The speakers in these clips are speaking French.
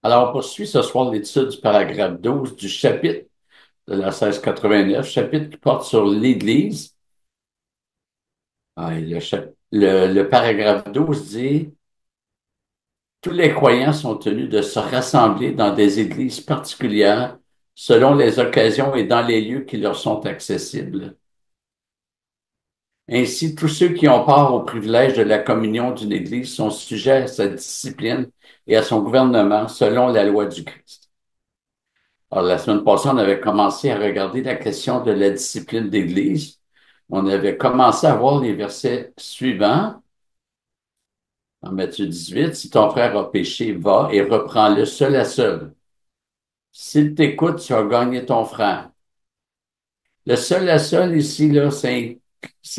Alors, on poursuit ce soir l'étude du paragraphe 12 du chapitre de la 1689, chapitre qui porte sur l'Église. Et le paragraphe 12 dit, tous les croyants sont tenus de se rassembler dans des églises particulières selon les occasions et dans les lieux qui leur sont accessibles. Ainsi, tous ceux qui ont part au privilège de la communion d'une église sont sujets à sa discipline et à son gouvernement selon la loi du Christ. Alors, la semaine passée, on avait commencé à regarder la question de la discipline d'église. On avait commencé à voir les versets suivants. En Matthieu 18, si ton frère a péché, va et reprends-le seul à seul. S'il t'écoute, tu as gagné ton frère. Le seul à seul ici, là, ça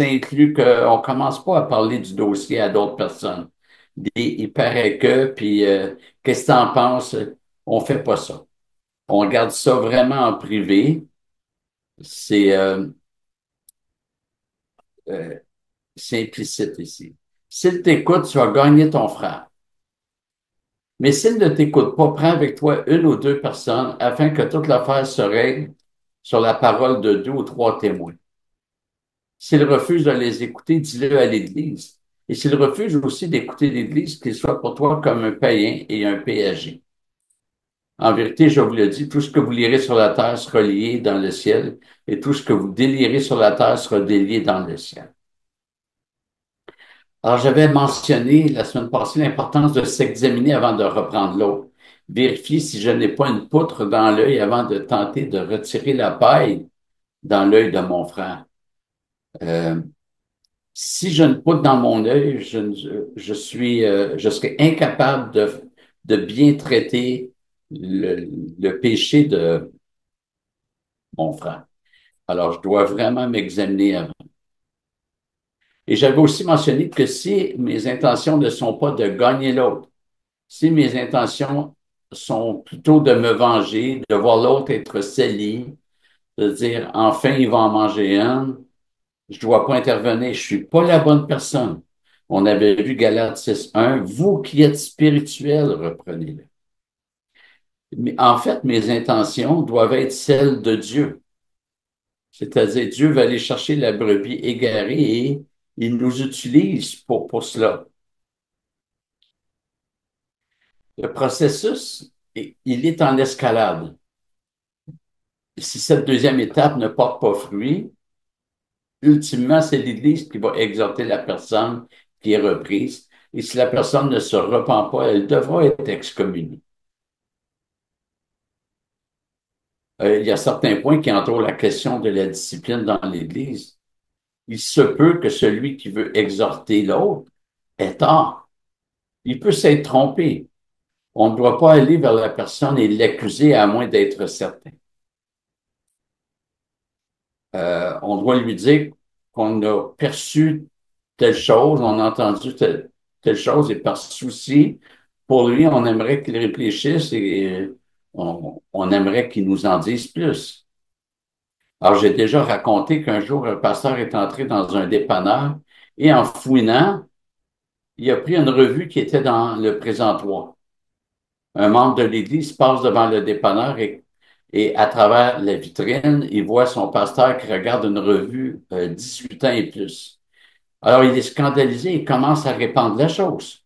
inclut qu'on commence pas à parler du dossier à d'autres personnes. Il paraît que, puis qu'est-ce que tu en penses? On fait pas ça. On garde ça vraiment en privé. C'est euh, c'est implicite ici. S'il t'écoute, tu vas gagner ton frère. Mais s'il ne t'écoute pas, prends avec toi une ou deux personnes afin que toute l'affaire se règle sur la parole de deux ou trois témoins. S'il refuse de les écouter, dis-le à l'Église. Et s'il refuse aussi d'écouter l'Église, qu'il soit pour toi comme un païen et un péager. En vérité, je vous le dis, tout ce que vous lirez sur la terre sera lié dans le ciel, et tout ce que vous délierez sur la terre sera délié dans le ciel. Alors, j'avais mentionné la semaine passée l'importance de s'examiner avant de reprendre l'autre. Vérifier si je n'ai pas une poutre dans l'œil avant de tenter de retirer la paille dans l'œil de mon frère. Euh, Si j'ai une poutre dans mon œil, je serai incapable de bien traiter le péché de mon frère. Alors, je dois vraiment m'examiner avant. Et j'avais aussi mentionné que si mes intentions ne sont pas de gagner l'autre, si mes intentions sont plutôt de me venger, de voir l'autre être sali, de dire enfin il va en manger un, je dois pas intervenir, je suis pas la bonne personne. On avait vu Galates 6:1, vous qui êtes spirituels, reprenez-le. Mais en fait, mes intentions doivent être celles de Dieu. C'est-à-dire, Dieu va aller chercher la brebis égarée et il nous utilise pour cela. Le processus, il est en escalade. Si cette deuxième étape ne porte pas fruit, ultimement, c'est l'Église qui va exhorter la personne qui est reprise. Et si la personne ne se repent pas, elle devra être excommuniée. Il y a certains points qui entourent la question de la discipline dans l'Église. Il se peut que celui qui veut exhorter l'autre ait tort. Il peut s'être trompé. On ne doit pas aller vers la personne et l'accuser à moins d'être certain. On doit lui dire qu'on a perçu telle chose, on a entendu telle chose, et par souci, pour lui, on aimerait qu'il réfléchisse et on aimerait qu'il nous en dise plus. Alors, j'ai déjà raconté qu'un jour, un pasteur est entré dans un dépanneur et en fouinant, il a pris une revue qui était dans le présentoir. Un membre de l'Église passe devant le dépanneur et à travers la vitrine, il voit son pasteur qui regarde une revue 18 ans et plus. Alors, il est scandalisé et commence à répandre la chose.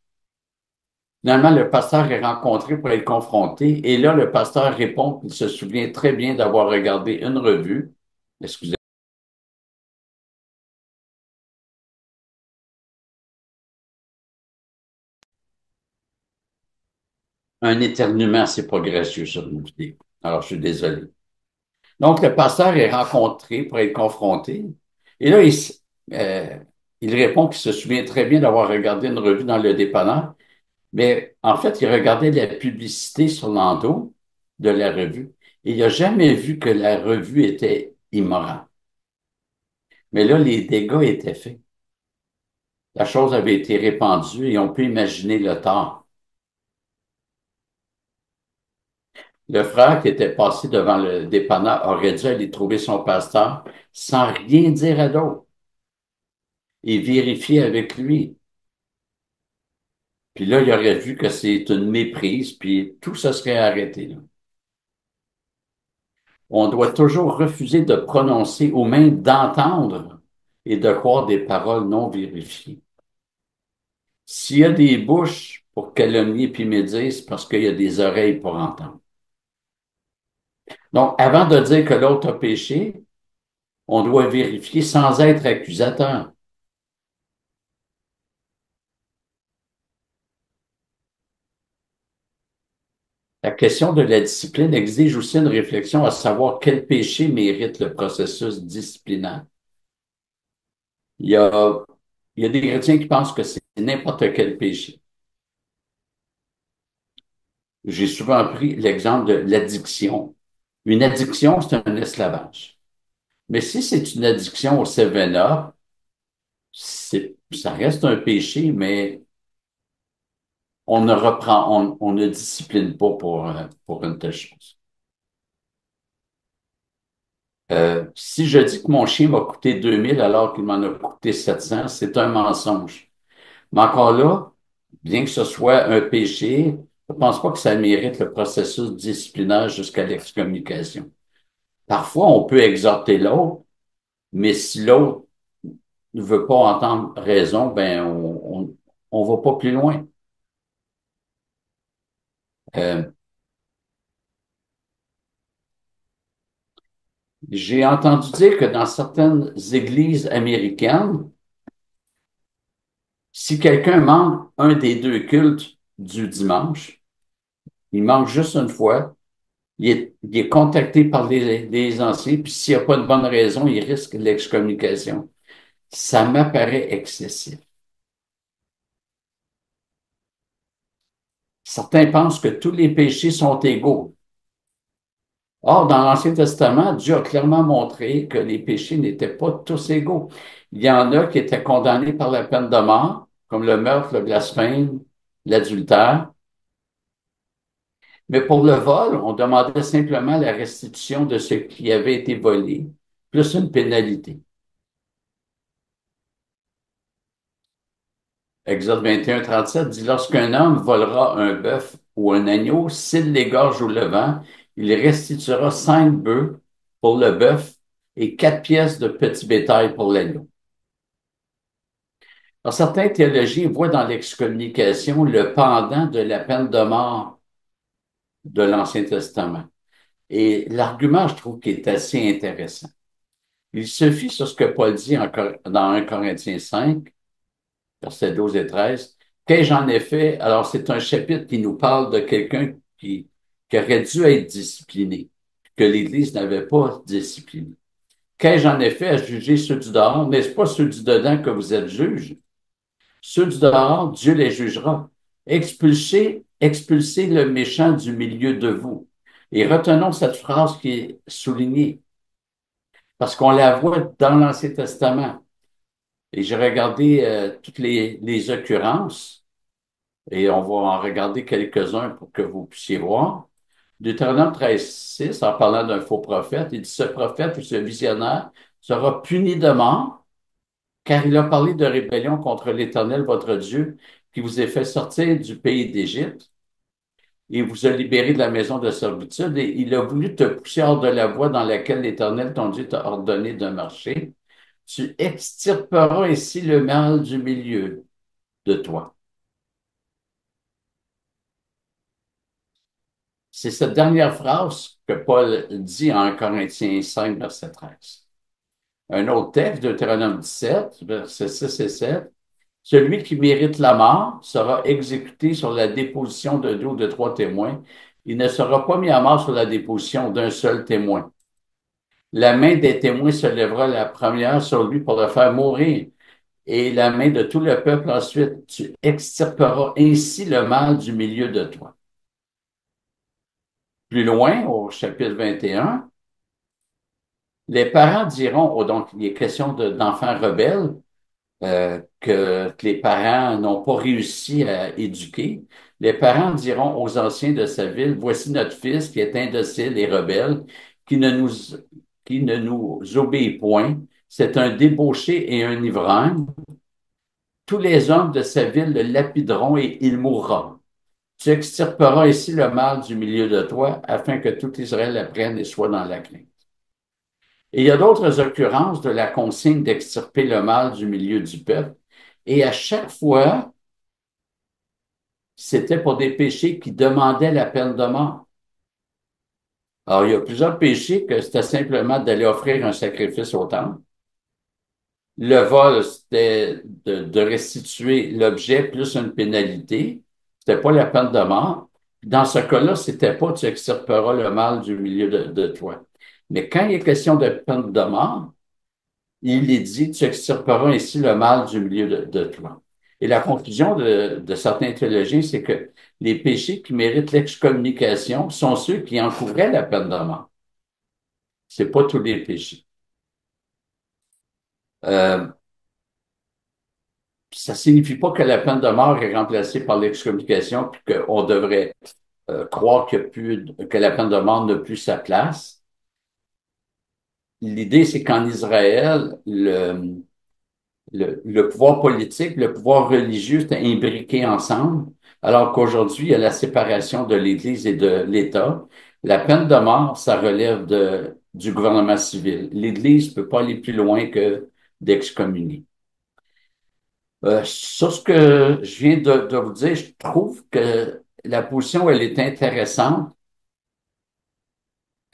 Finalement, le pasteur est rencontré pour être confronté et là, le pasteur répond qu'il se souvient très bien d'avoir regardé une revue. Excusez. Un éternuement, c'est pas gracieux sur une vidéo. Alors, je suis désolé. Donc, le pasteur est rencontré pour être confronté. Et là, euh, il répond qu'il se souvient très bien d'avoir regardé une revue dans le dépanneur. Mais en fait, il regardait la publicité sur l'endos de la revue. Et il n'a jamais vu que la revue était immorale. Mais là, les dégâts étaient faits. La chose avait été répandue et on peut imaginer le tort. Le frère qui était passé devant le dépanneur aurait dû aller trouver son pasteur sans rien dire à d'autre et vérifier avec lui. Puis là, il aurait vu que c'est une méprise, puis tout se serait arrêté là. On doit toujours refuser de prononcer ou même d'entendre et de croire des paroles non vérifiées. S'il y a des bouches pour calomnier puis médire, c'est parce qu'il y a des oreilles pour entendre. Donc, avant de dire que l'autre a péché, on doit vérifier sans être accusateur. La question de la discipline exige aussi une réflexion à savoir quel péché mérite le processus disciplinaire. Il y a, il y a des chrétiens qui pensent que c'est n'importe quel péché. J'ai souvent pris l'exemple de l'addiction. Une addiction, c'est un esclavage. Mais si c'est une addiction au 7-Up, ça reste un péché, mais on ne discipline pas pour une telle chose. Si je dis que mon chien m'a coûté 2000 alors qu'il m'en a coûté 700, c'est un mensonge. Mais encore là, bien que ce soit un péché, je ne pense pas que ça mérite le processus disciplinaire jusqu'à l'excommunication. Parfois, on peut exhorter l'autre, mais si l'autre ne veut pas entendre raison, ben on va pas plus loin. Euh, j'ai entendu dire que dans certaines églises américaines, si quelqu'un manque un des deux cultes du dimanche, il manque juste une fois, il est contacté par les anciens, puis s'il n'y a pas de bonne raison, il risque l'excommunication. Ça m'apparaît excessif. Certains pensent que tous les péchés sont égaux. Or, dans l'Ancien Testament, Dieu a clairement montré que les péchés n'étaient pas tous égaux. Il y en a qui étaient condamnés par la peine de mort, comme le meurtre, le blasphème, l'adultère. Mais pour le vol, on demandait simplement la restitution de ce qui avait été volé, plus une pénalité. Exode 21, 37 dit, lorsqu'un homme volera un bœuf ou un agneau, s'il l'égorge au levant, il restituera 5 bœufs pour le bœuf et 4 pièces de petit bétail pour l'agneau. Alors, certains théologiens voient dans l'excommunication le pendant de la peine de mort de l'Ancien Testament. Et l'argument, je trouve, qui est assez intéressant. Il se fie sur ce que Paul dit dans 1 Corinthiens 5, versets 12 et 13. Qu'ai-je en effet? Alors, c'est un chapitre qui nous parle de quelqu'un qui aurait dû être discipliné, que l'Église n'avait pas discipliné. Qu'ai-je en effet à juger ceux du dehors? N'est-ce pas ceux du dedans que vous êtes juges? Ceux du dehors, Dieu les jugera. Expulsez le méchant du milieu de vous. Et retenons cette phrase qui est soulignée, parce qu'on la voit dans l'Ancien Testament. Et j'ai regardé toutes les occurrences, et on va en regarder quelques-uns pour que vous puissiez voir. Deutéronome 13, 6, en parlant d'un faux prophète, il dit, ce prophète ou ce visionnaire sera puni de mort, car il a parlé de rébellion contre l'Éternel, votre Dieu, qui vous a fait sortir du pays d'Égypte. Il vous a libéré de la maison de servitude et il a voulu te pousser hors de la voie dans laquelle l'Éternel, ton Dieu, t'a ordonné de marcher. Tu extirperas ici le mal du milieu de toi. C'est cette dernière phrase que Paul dit en Corinthiens 5, verset 13. Un autre texte, Deutéronome 17, verset 6 et 7. Celui qui mérite la mort sera exécuté sur la déposition de 2 ou de 3 témoins. Il ne sera pas mis à mort sur la déposition d'un seul témoin. La main des témoins se lèvera la première sur lui pour le faire mourir, et la main de tout le peuple ensuite. Tu extirperas ainsi le mal du milieu de toi. Plus loin, au chapitre 21, les parents diront, donc il est question d'enfants rebelles, que les parents n'ont pas réussi à éduquer. Les parents diront aux anciens de sa ville, voici notre fils qui est indocile et rebelle, qui ne nous, qui ne nous obéit point. C'est un débauché et un ivrogne. tous les hommes de sa ville le lapideront et il mourra. Tu extirperas ici le mal du milieu de toi, afin que tout Israël apprenne et soit dans la crainte. Et il y a d'autres occurrences de la consigne d'extirper le mal du milieu du peuple. Et à chaque fois, c'était pour des péchés qui demandaient la peine de mort. Alors, il y a plusieurs péchés que c'était simplement d'aller offrir un sacrifice au temple. Le vol, c'était de restituer l'objet plus une pénalité. C'était pas la peine de mort. Dans ce cas-là, c'était pas tu extirperas le mal du milieu de toi. Mais quand il est question de peine de mort, il est dit tu extirperas ainsi le mal du milieu de toi. Et la conclusion de certains théologiens, c'est que les péchés qui méritent l'excommunication sont ceux qui encouraient la peine de mort. C'est pas tous les péchés. Euh, Ça signifie pas que la peine de mort est remplacée par l'excommunication, puis qu'on devrait croire que la peine de mort n'a plus sa place. L'idée, c'est qu'en Israël, le pouvoir politique, le pouvoir religieux étaient imbriqués ensemble, alors qu'aujourd'hui, il y a la séparation de l'Église et de l'État. La peine de mort, ça relève du gouvernement civil. L'Église ne peut pas aller plus loin que d'excommunier. Sur ce que je viens de vous dire, je trouve que la position, elle est intéressante,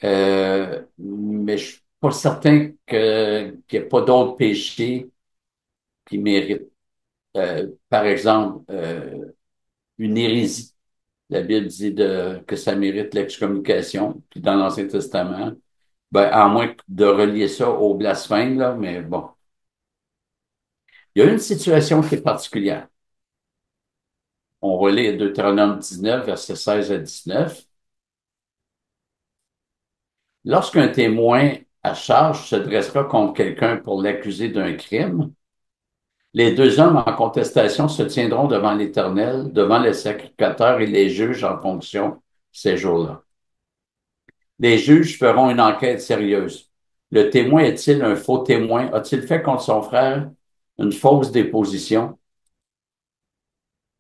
mais je suis pas certain qu'il n'y ait pas d'autres péchés qui méritent. Par exemple, une hérésie. La Bible dit que ça mérite l'excommunication, puis dans l'Ancien Testament, ben, à moins de relier ça au blasphème, là, mais bon. Il y a une situation qui est particulière. On va lire Deutéronome 19, versets 16 à 19. Lorsqu'un témoin à charge se dressera contre quelqu'un pour l'accuser d'un crime, les deux hommes en contestation se tiendront devant l'Éternel, devant le sacrificateur et les juges en fonction ces jours-là. Les juges feront une enquête sérieuse. Le témoin est-il un faux témoin? A-t-il fait contre son frère une fausse déposition?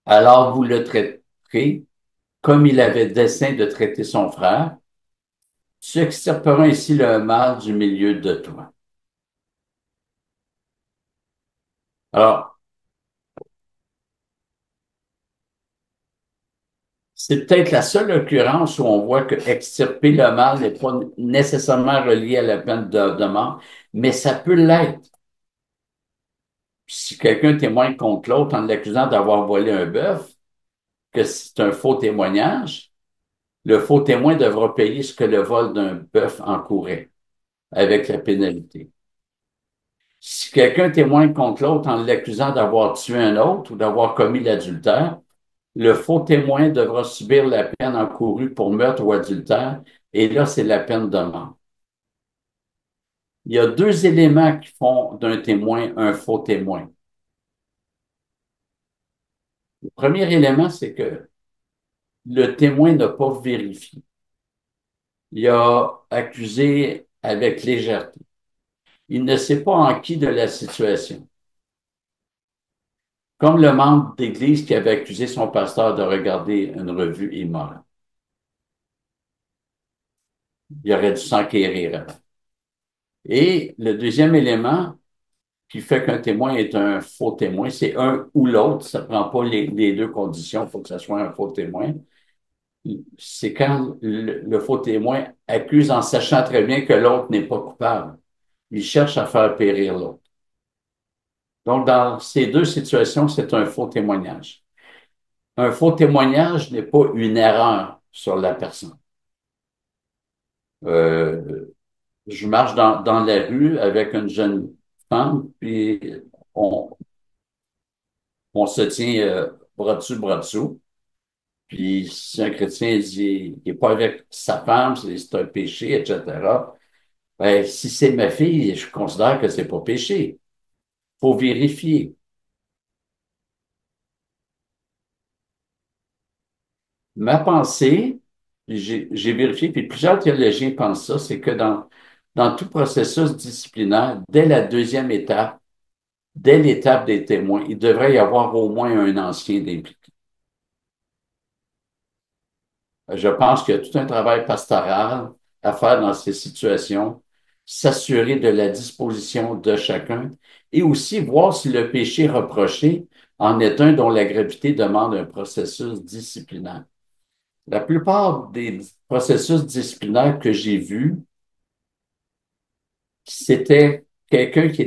Alors vous le traiterez comme il avait dessein de traiter son frère. Tu extirperas ainsi le mal du milieu de toi. Alors, c'est peut-être la seule occurrence où on voit que extirper le mal n'est pas nécessairement relié à la peine de mort, mais ça peut l'être. Si quelqu'un témoigne contre l'autre en l'accusant d'avoir volé un bœuf, que c'est un faux témoignage, le faux témoin devra payer ce que le vol d'un bœuf encourait avec la pénalité. Si quelqu'un témoigne contre l'autre en l'accusant d'avoir tué un autre ou d'avoir commis l'adultère, le faux témoin devra subir la peine encourue pour meurtre ou adultère, et là, c'est la peine de mort. Il y a deux éléments qui font d'un témoin un faux témoin. Le premier élément, c'est que le témoin n'a pas vérifié. Il a accusé avec légèreté. Il ne s'est pas enquis de la situation. Comme le membre d'église qui avait accusé son pasteur de regarder une revue immorale. Il aurait dû s'enquérir avant. Et le deuxième élément qui fait qu'un témoin est un faux témoin, c'est un ou l'autre. Ça ne prend pas les deux conditions pour que ce soit un faux témoin. C'est quand le faux témoin accuse en sachant très bien que l'autre n'est pas coupable. Il cherche à faire périr l'autre. Donc, dans ces deux situations, c'est un faux témoignage. Un faux témoignage n'est pas une erreur sur la personne. Euh, je marche dans la rue avec une jeune femme, puis on, on se tient bras dessous. Puis si un chrétien dit il n'est pas avec sa femme, c'est un péché, etc. Ben, si c'est ma fille, je considère que c'est pas péché. Faut vérifier. Ma pensée, j'ai vérifié, puis plusieurs théologiens pensent ça, c'est que dans tout processus disciplinaire, dès la deuxième étape, dès l'étape des témoins, il devrait y avoir au moins un ancien d'impliqué. Je pense qu'il y a tout un travail pastoral à faire dans ces situations, s'assurer de la disposition de chacun et aussi voir si le péché reproché en est un dont la gravité demande un processus disciplinaire. La plupart des processus disciplinaires que j'ai vus, c'était quelqu'un qui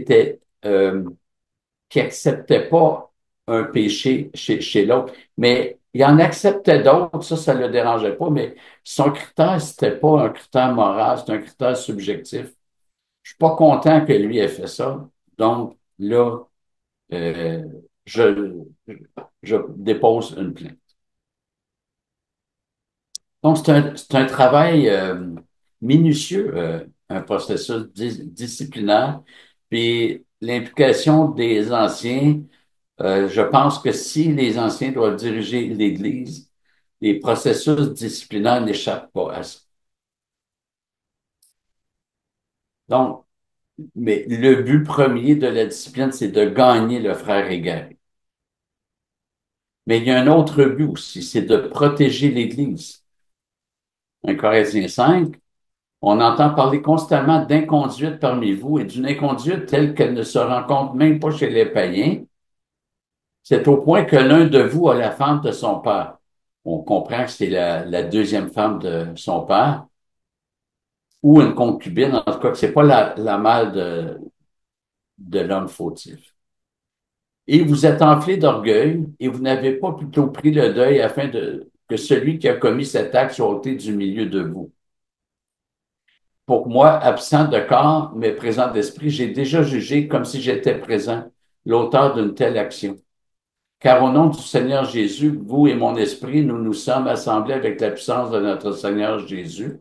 acceptait pas un péché chez l'autre, mais il en acceptait d'autres, ça le dérangeait pas, mais son critère, c'était pas un critère moral, c'est un critère subjectif. Je suis pas content que lui ait fait ça, donc là, euh, je, je dépose une plainte. Donc, c'est un travail minutieux, un processus disciplinaire, puis l'implication des anciens. Je pense que si les anciens doivent diriger l'Église, les processus disciplinaires n'échappent pas à ça. Donc, mais le but premier de la discipline, c'est de gagner le frère égaré. Mais il y a un autre but aussi, c'est de protéger l'Église. 1 Corinthiens 5, on entend parler constamment d'inconduite parmi vous et d'une inconduite telle qu'elle ne se rencontre même pas chez les païens. C'est au point que l'un de vous a la femme de son père. On comprend que c'est la deuxième femme de son père ou une concubine, en tout cas que c'est pas la mère de l'homme fautif. Et vous êtes enflé d'orgueil et vous n'avez pas plutôt pris le deuil afin que celui qui a commis cet acte soit ôté du milieu de vous. Pour moi, absent de corps, mais présent d'esprit, j'ai déjà jugé comme si j'étais présent l'auteur d'une telle action. Car au nom du Seigneur Jésus, vous et mon esprit, nous nous sommes assemblés avec la puissance de notre Seigneur Jésus,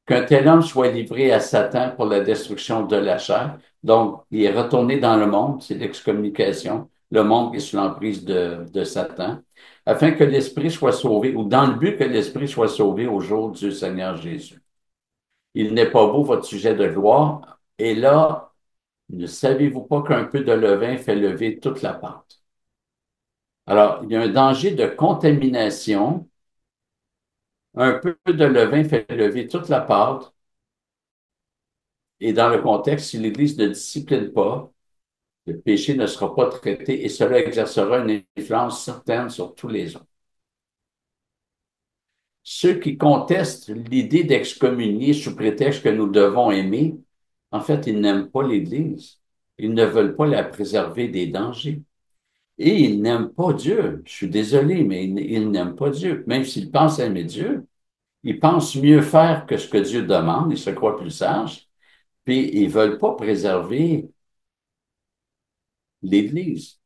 qu'un tel homme soit livré à Satan pour la destruction de la chair. Donc, il est retourné dans le monde, c'est l'excommunication. Le monde est sous l'emprise de Satan, afin que l'esprit soit sauvé, ou dans le but que l'esprit soit sauvé au jour du Seigneur Jésus. Il n'est pas beau votre sujet de gloire. Et là, ne savez-vous pas qu'un peu de levain fait lever toute la pâte? Alors, il y a un danger de contamination. Un peu de levain fait lever toute la pâte. Et dans le contexte, si l'Église ne discipline pas, le péché ne sera pas traité et cela exercera une influence certaine sur tous les autres. Ceux qui contestent l'idée d'excommunier sous prétexte que nous devons aimer, en fait, ils n'aiment pas l'Église. Ils ne veulent pas la préserver des dangers. Et ils n'aiment pas Dieu. Je suis désolé, mais ils n'aiment pas Dieu. Même s'ils pensent aimer Dieu, ils pensent mieux faire que ce que Dieu demande. Ils se croient plus sages. Puis ils veulent pas préserver l'Église.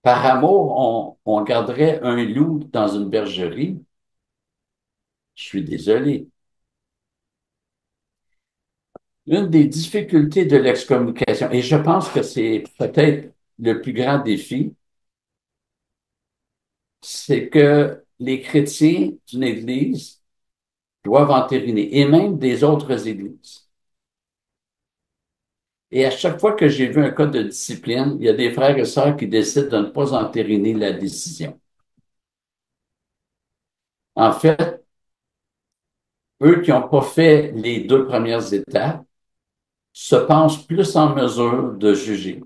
Par amour, on garderait un loup dans une bergerie. Je suis désolé. Une des difficultés de l'excommunication, et je pense que c'est peut-être le plus grand défi, c'est que les chrétiens d'une Église doivent entériner, et même des autres Églises. Et à chaque fois que j'ai vu un cas de discipline, il y a des frères et sœurs qui décident de ne pas entériner la décision. En fait, eux qui n'ont pas fait les deux premières étapes se pensent plus en mesure de juger.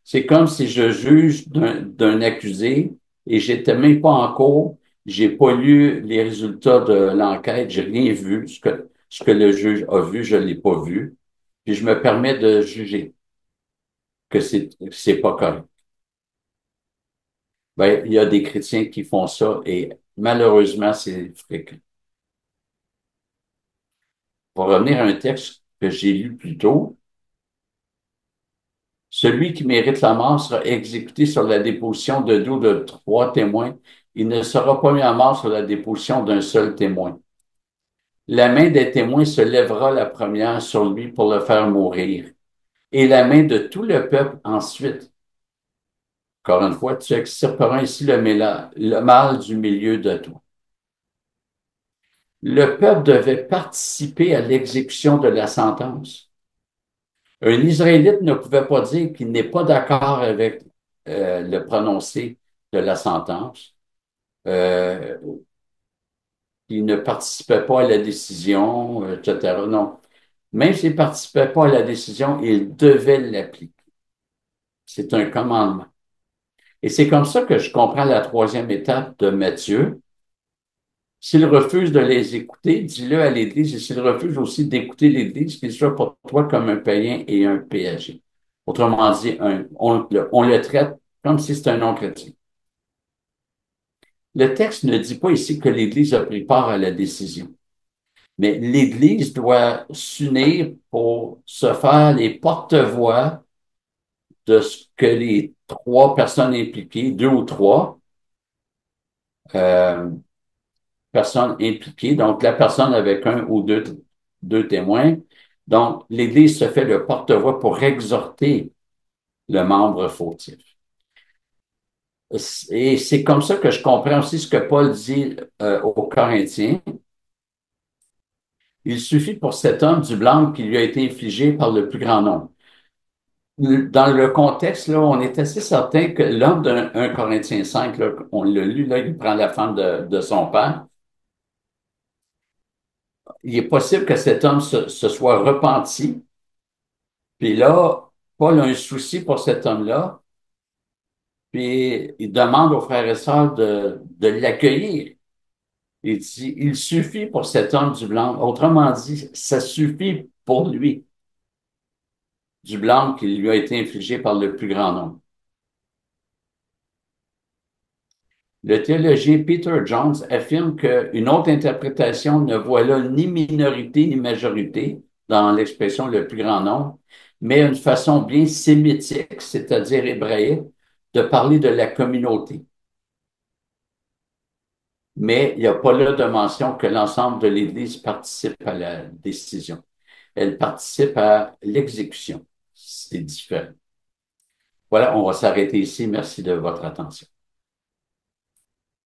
C'est comme si je juge d'un accusé et j'étais même pas en cours, j'ai pas lu les résultats de l'enquête, j'ai rien vu, ce que le juge a vu, je l'ai pas vu, puis je me permets de juger que c'est pas correct. Ben, il y a des chrétiens qui font ça et malheureusement, c'est fréquent. Pour revenir à un texte que j'ai lu plus tôt, celui qui mérite la mort sera exécuté sur la déposition de deux ou de trois témoins. Il ne sera pas mis à mort sur la déposition d'un seul témoin. La main des témoins se lèvera la première sur lui pour le faire mourir, et la main de tout le peuple ensuite. Encore une fois, tu extirperas ainsi le mal du milieu de toi. Le peuple devait participer à l'exécution de la sentence. Un Israélite ne pouvait pas dire qu'il n'est pas d'accord avec le prononcé de la sentence. Euh, il ne participait pas à la décision, etc. Non. Même s'il ne participait pas à la décision, il devait l'appliquer. C'est un commandement. Et c'est comme ça que je comprends la troisième étape de Matthieu. S'il refuse de les écouter, dis-le à l'Église. Et s'il refuse aussi d'écouter l'Église, qu'il soit pour toi comme un païen et un péager. Autrement dit, on le traite comme si c'était un non-chrétien. Le texte ne dit pas ici que l'Église a pris part à la décision, mais l'Église doit s'unir pour se faire les porte-voix de ce que les trois personnes impliquées, deux ou trois euh, personnes impliquées, donc la personne avec un ou deux témoins, donc l'Église se fait le porte-voix pour exhorter le membre fautif. Et c'est comme ça que je comprends aussi ce que Paul dit aux Corinthiens. Il suffit pour cet homme du blanc qui lui a été infligé par le plus grand nombre. Dans le contexte, là, on est assez certain que l'homme d'un 1 Corinthiens 5, là, on l'a lu, là, il prend la femme de son père. Il est possible que cet homme se soit repenti. Puis là, Paul a un souci pour cet homme-là. Puis il demande aux frères et sœurs de l'accueillir. Il dit, il suffit pour cet homme du blanc. Autrement dit, ça suffit pour lui, du blanc qui lui a été infligé par le plus grand nombre. Le théologien Peter Jones affirme qu'une autre interprétation ne voit là ni minorité ni majorité dans l'expression le plus grand nombre, mais une façon bien sémitique, c'est-à-dire hébraïque, de parler de la communauté. Mais il n'y a pas là de mention que l'ensemble de l'Église participe à la décision. Elle participe à l'exécution. C'est différent. Voilà, on va s'arrêter ici. Merci de votre attention.